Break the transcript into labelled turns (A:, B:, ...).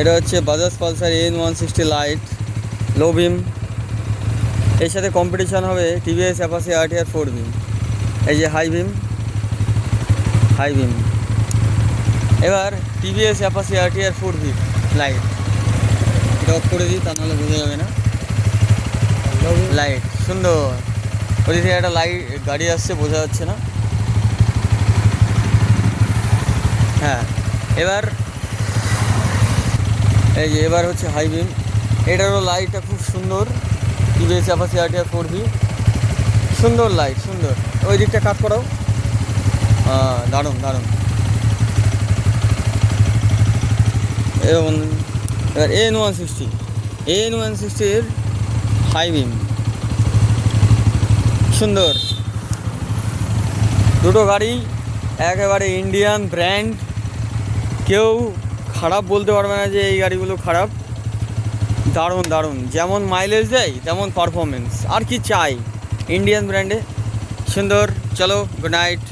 A: এটা হচ্ছে Bajaj Pulsar AN160 light লো বিম। এর সাথে কম্পিটিশান হবে টিভিএস অ্যাপাচি RTR 4 বিম। এই যে হাই বিম। এবার টিভিএস অ্যাপাচি RTR 4 বিম লাইট এটা অফ করে দিই, তা নাহলে বোঝা যাবে না। লাইট সুন্দর, ওই থেকে একটা লাইট গাড়ি আসছে, বোঝা যাচ্ছে না। হ্যাঁ, এবার এই যে এবার হচ্ছে হাই বিম। এটারও লাইটটা খুব সুন্দর, টিভিএস অ্যাপাচি RTR 4 বি, সুন্দর লাইট, সুন্দর। ওই দিকটা কাট করাও। দারুণ দারুণ। এবং এবার AN160 হাই বিম, সুন্দর। দুটো গাড়ি একেবারে ইন্ডিয়ান ব্র্যান্ড, কেউ খারাপ বলতে পারবে না যে এই গাড়িগুলো খারাপ। দারুণ দারুণ, যেমন মাইলেজ দেয় তেমন পারফরমেন্স, আর কি চাই ইন্ডিয়ান ব্র্যান্ডে। সুন্দর। চলো, গুড নাইট।